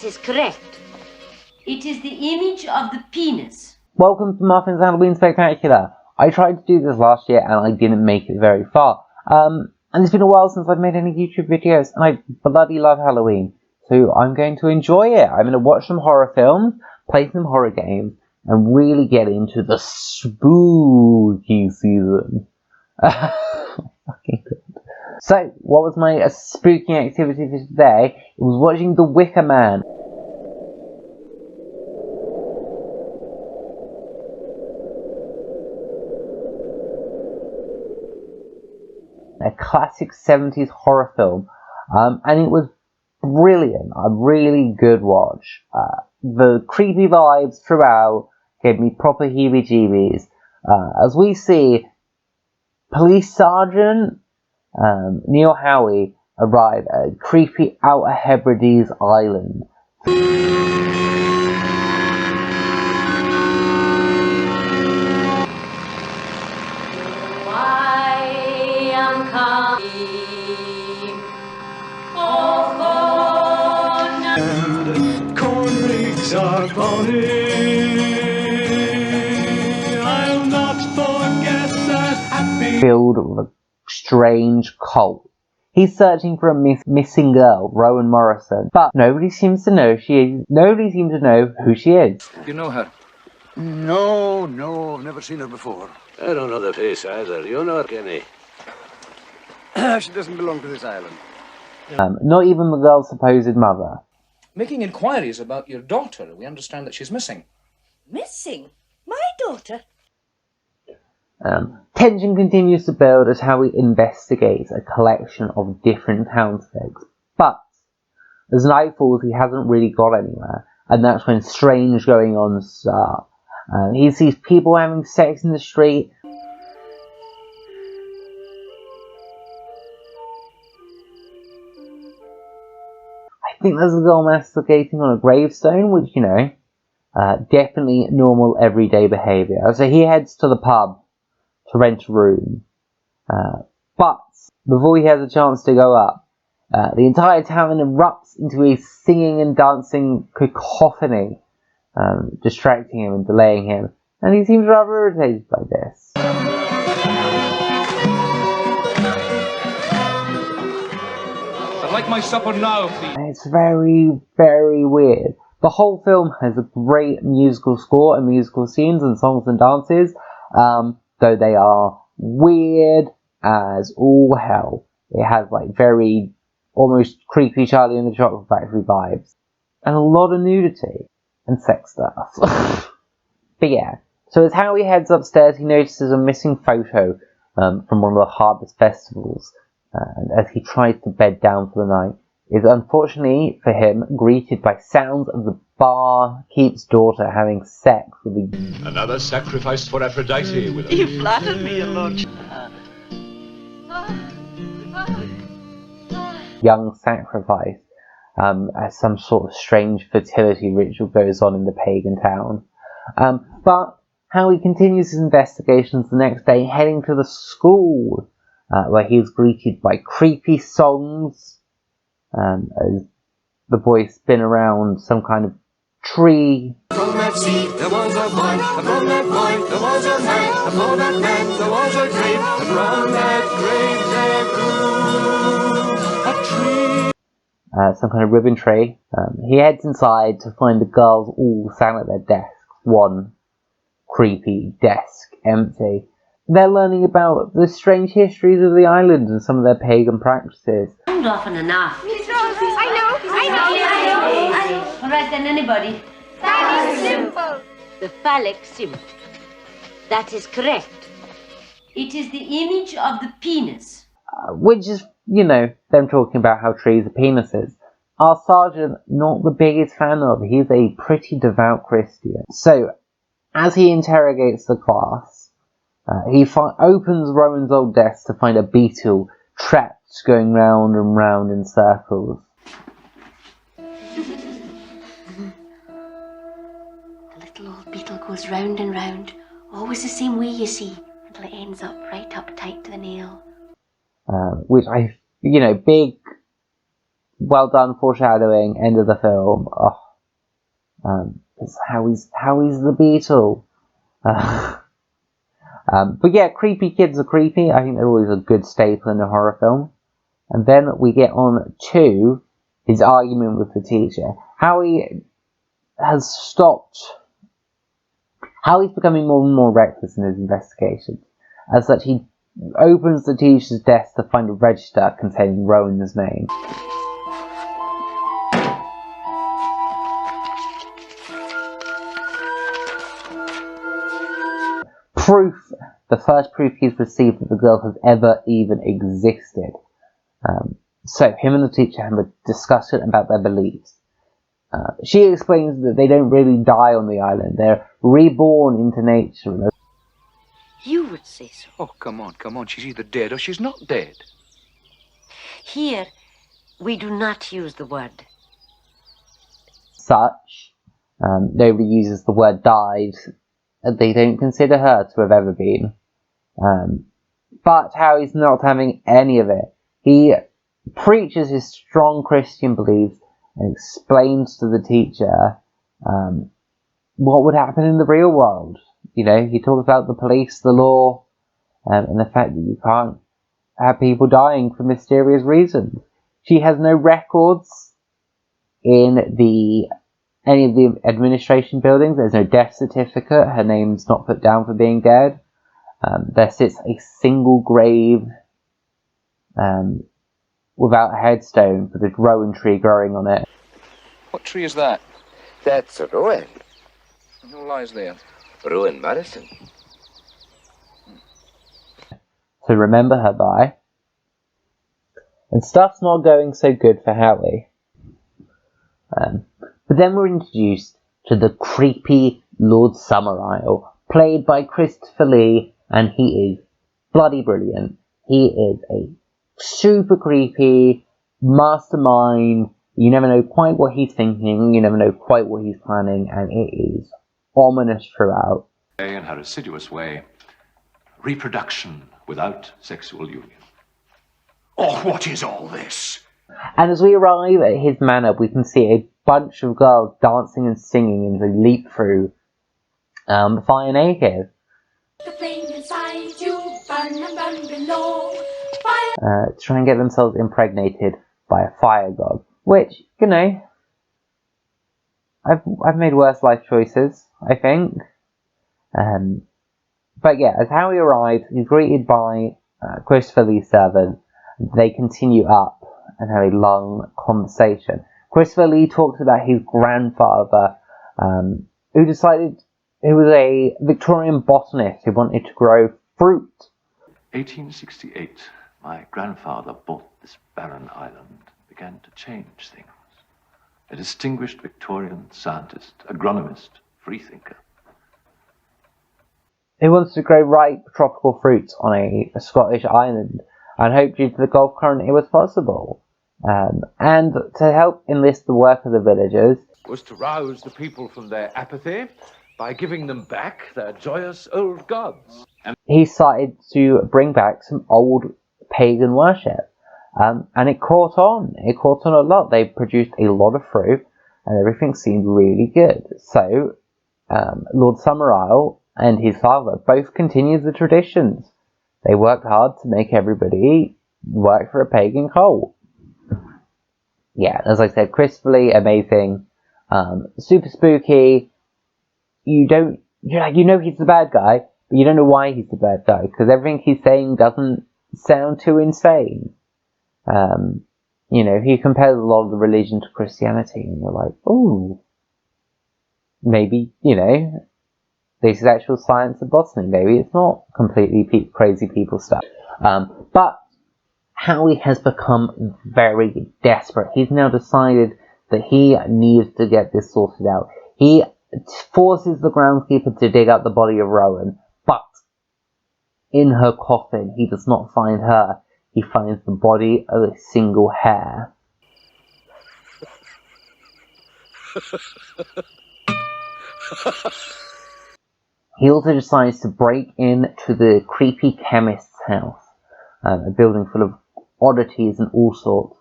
Is correct. It is the image of the penis. Welcome to Muffin's Halloween Spectacular. I tried to do this last year and I didn't make it very far. And it's been a while since I've made any YouTube videos and I bloody love Halloween. So I'm going to enjoy it. I'm going to watch some horror films, play some horror games, and really get into the spooky season. Fucking good. So, what was my spooky activity for today? It was watching The Wicker Man. A classic 70s horror film. And it was brilliant. A really good watch. The creepy vibes throughout gave me proper heebie-jeebies. As we see, Police Sergeant Neil Howie arrive at creepy Outer Hebrides Island. Corn rigs are bonny. I'll not forget that happy. Filled with a strange cult. He's searching for a missing girl, Rowan Morrison, but nobody seems to know who she is. You know her? No, I've never seen her before. I don't know the face either. You know her, Kenny? She doesn't belong to this island. Not even the girl's supposed mother. Making inquiries about your daughter. We understand that she's missing. Missing? My daughter? Tension continues to build as Howie investigates a collection of different townsfolk. But as night falls, he hasn't really got anywhere, and that's when strange goings-on start. He sees people having sex in the street. I think there's a girl masturbating on a gravestone, which, you know, definitely normal everyday behaviour. So he heads to the pub to rent a room. But before he has a chance to go up, the entire town erupts into a singing and dancing cacophony, distracting him and delaying him, and he seems rather irritated by this. I'd like my supper now, please. And it's very, very weird. The whole film has a great musical score and musical scenes and songs and dances, though they are weird as all hell. It has like very almost creepy Charlie and the Chocolate Factory vibes. And a lot of nudity and sex stuff. But yeah, so as Howie heads upstairs, he notices a missing photo from one of the Harvest festivals. And as he tries to bed down for the night, is unfortunately for him greeted by sounds of the barkeep's daughter having sex with a... Another sacrifice for Aphrodite with a... You flattered me a lot. young sacrifice, as some sort of strange fertility ritual goes on in the pagan town. But Howie continues his investigations the next day, heading to the school, where he is greeted by creepy songs, as the boys spin around some kind of tree. From that sea there was a boy, and from that boy there was a man, and for that man there was a grave, and round that grave there grew a tree. Some kind of ribbon tree. He heads inside to find the girls all sat at their desks, one creepy desk empty. They're learning about the strange histories of the island and some of their pagan practices. Not often enough. Miss Rosie, I know. All right then, anybody. That is simple. The phallic symbol. That is correct. It is the image of the penis. Which is, you know, them talking about how trees are penises. Our sergeant, not the biggest fan of. He's a pretty devout Christian. So, as he interrogates the class, he opens Rowan's old desk to find a beetle trapped going round and round in circles. The little old beetle goes round and round, always the same way, you see, until it ends up right up tight to the nail. Which big well done foreshadowing, end of the film. It's how he's the Beetle. But yeah, creepy kids are creepy. I think they're always a good staple in a horror film. And then we get on to his argument with the teacher. Howie has stopped. Howie's becoming more and more reckless in his investigations. As such, he opens the teacher's desk to find a register containing Rowan's name. Proof, the first proof he's received that the girl has ever even existed. So him and the teacher have a discussion about their beliefs. She explains that they don't really die on the island, they're reborn into nature. You would say so. Oh, come on. She's either dead or she's not dead. Here, we do not use the word. Such, nobody uses the word died. They don't consider her to have ever been. But Howie's not having any of it. He preaches his strong Christian beliefs and explains to the teacher what would happen in the real world. You know, he talks about the police, the law, and the fact that you can't have people dying for mysterious reasons. She has no records in any of the administration buildings. There's no death certificate. Her name's not put down for being dead. There sits a single grave without a headstone with a rowan tree growing on it. What tree is that? That's a Rowan. Who lies there? Rowan Morrison. To remember her by. And stuff's not going so good for Howie. But then we're introduced to the creepy Lord Summerisle, played by Christopher Lee, and he is bloody brilliant. He is a super creepy mastermind. You never know quite what he's thinking, you never know quite what he's planning, and it is ominous throughout. In her assiduous way, reproduction without sexual union. Oh, what is all this? And as we arrive at his manor, we can see a bunch of girls dancing and singing as they leap through fire naked. The flame inside you, burn and burn below. Fire. To try and get themselves impregnated by a fire god. Which, you know, I've made worse life choices, I think. But yeah, as Howie arrives, he's greeted by Christopher Lee's servant. They continue up and have a long conversation. Christopher Lee talks about his grandfather, who was a Victorian botanist who wanted to grow fruit. 1868, my grandfather bought this barren island, began to change things. A distinguished Victorian scientist, agronomist, freethinker. He wants to grow ripe tropical fruits on a Scottish island, and hoped due to the Gulf current it was possible. And to help enlist the work of the villagers, Was to rouse the people from their apathy by giving them back their joyous old gods. And he started to bring back some old pagan worship. And it caught on. It caught on a lot. They produced a lot of fruit, and everything seemed really good. So, Lord Summerisle and his father both continued the traditions. They worked hard to make everybody work for a pagan cult. Yeah, as I said, Christopher Lee, amazing, super spooky. You know he's the bad guy, but you don't know why he's the bad guy, because everything he's saying doesn't sound too insane. You know, he compares a lot of the religion to Christianity, and you're like, ooh, maybe, you know, this is actual science of botany. Maybe it's not completely crazy people stuff. But Howie has become very desperate. He's now decided that he needs to get this sorted out. He forces the groundskeeper to dig up the body of Rowan, but in her coffin, he does not find her. He finds the body of a single hare. He also decides to break into the creepy chemist's house, a building full of oddities and all sorts.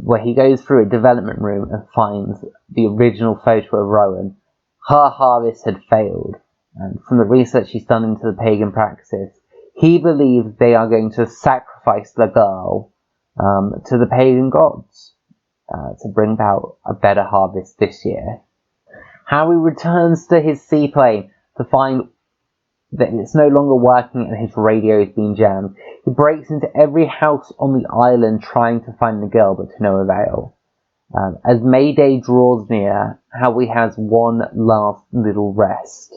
where he goes through a development room and finds the original photo of Rowan. Her harvest had failed, and from the research he's done into the pagan practices, he believes they are going to sacrifice the girl to the pagan gods to bring about a better harvest this year. Howie returns to his seaplane to find that it's no longer working and his radio is being jammed. He breaks into every house on the island trying to find the girl, but to no avail. As Mayday draws near, Howie has one last little rest.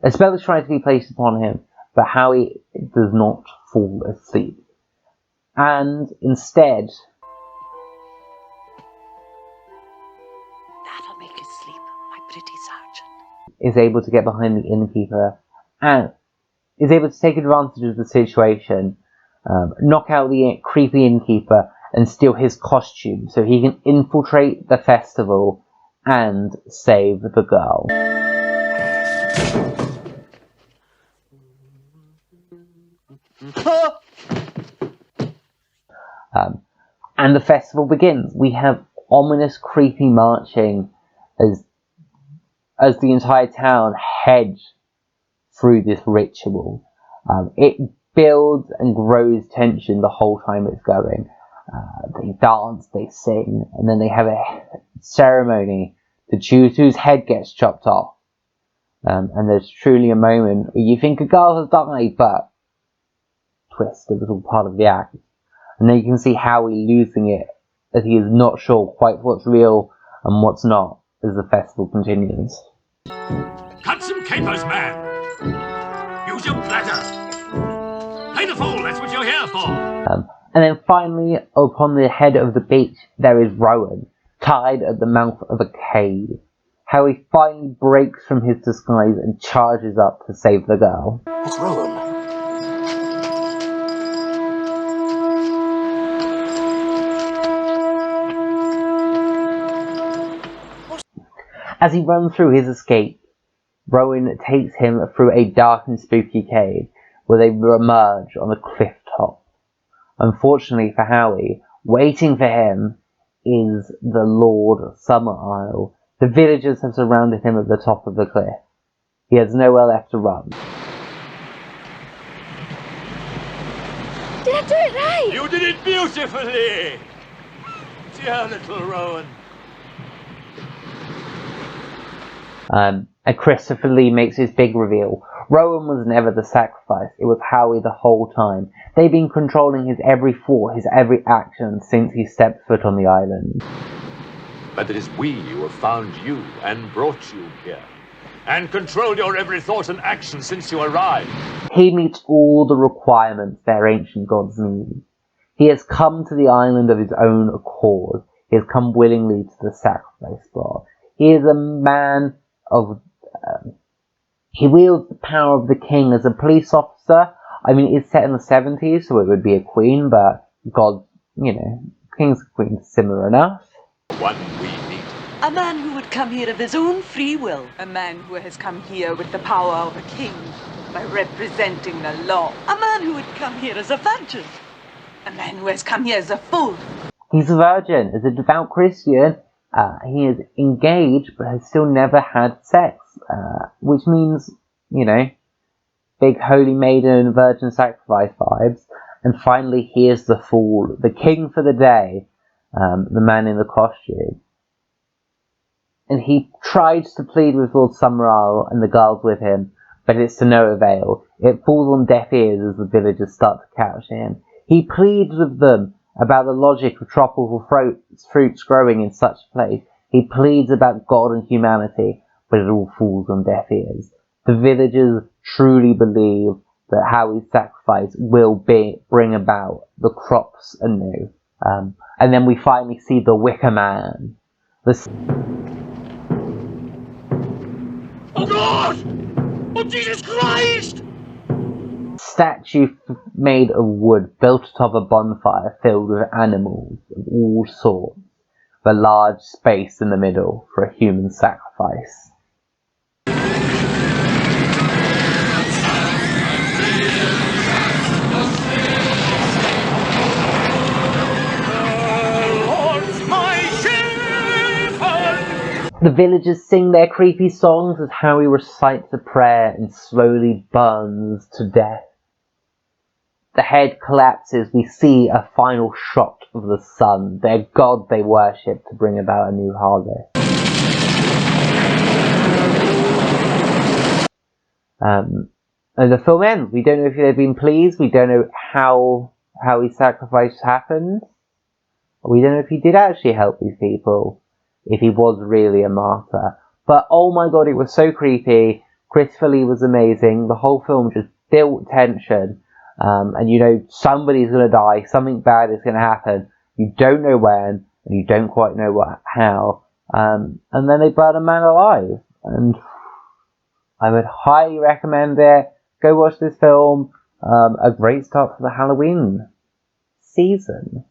A spell is trying to be placed upon him, but Howie does not fall asleep. And instead, that'll make you sleep, my pretty sergeant, is able to get behind the innkeeper and is able to take advantage of the situation, knock out the creepy innkeeper and steal his costume so he can infiltrate the festival and save the girl. And the festival begins. We have ominous, creepy marching as the entire town heads through this ritual. It builds and grows tension the whole time it's going. They dance, they sing, and then they have a ceremony to choose whose head gets chopped off. And there's truly a moment where you think a girl has died, but twist, it was all part of the act. And then you can see Howie losing it, as he is not sure quite what's real and what's not, as the festival continues. Cut some capers, man! Use your bladder! Play the fool, that's what you're here for! And then finally, upon the head of the beach, there is Rowan, tied at the mouth of a cave. Howie finally breaks from his disguise and charges up to save the girl. It's Rowan. As he runs through his escape, Rowan takes him through a dark and spooky cave where they emerge on a cliff top. Unfortunately for Howie, waiting for him is the Lord Summer Isle. The villagers have surrounded him at the top of the cliff. He has nowhere left to run. Did I do it right? You did it beautifully! Dear little Rowan. And Christopher Lee makes his big reveal. Rowan was never the sacrifice, it was Howie the whole time. They've been controlling his every thought, his every action since he stepped foot on the island. But it is we who have found you and brought you here, and controlled your every thought and action since you arrived. He meets all the requirements their ancient gods need. He has come to the island of his own accord. He has come willingly to the sacrifice spot. He is a man of... he wields the power of the king as a police officer. I mean, it's set in the 70s, so it would be a queen, but God, you know, kings and queens similar enough. One we need. A man who would come here of his own free will. A man who has come here with the power of a king by representing the law. A man who would come here as a virgin. A man who has come here as a fool. He's a virgin. As a devout Christian, he is engaged but has still never had sex, which means, you know, big holy maiden virgin sacrifice vibes. And finally, here's the fool, the king for the day, the man in the costume. And he tries to plead with Lord Summerisle and the girls with him, but it's to no avail. It falls on deaf ears as the villagers start to catch him. He pleads with them about the logic of tropical fruits growing in such a place. He pleads about God and humanity, but it all falls on deaf ears. The villagers truly believe that Howie's sacrifice will bring about the crops anew. And then we finally see the Wicker Man. Oh God! Oh Jesus Christ! Statue made of wood built atop a bonfire filled with animals of all sorts, with a large space in the middle for a human sacrifice. The villagers sing their creepy songs as Harry recites a prayer and slowly burns to death. The head collapses. We see a final shot of the sun, their god they worship to bring about a new harvest. And the film ends. We don't know if they've been pleased. We don't know how his sacrifice happened. We don't know if he did actually help these people, if he was really a martyr. But oh my god, it was so creepy. Christopher Lee was amazing. The whole film just built tension. And you know somebody's going to die, something bad is going to happen. You don't know when, and you don't quite know how. And then they burn a man alive. And I would highly recommend it. Go watch this film. A great start for the Halloween season.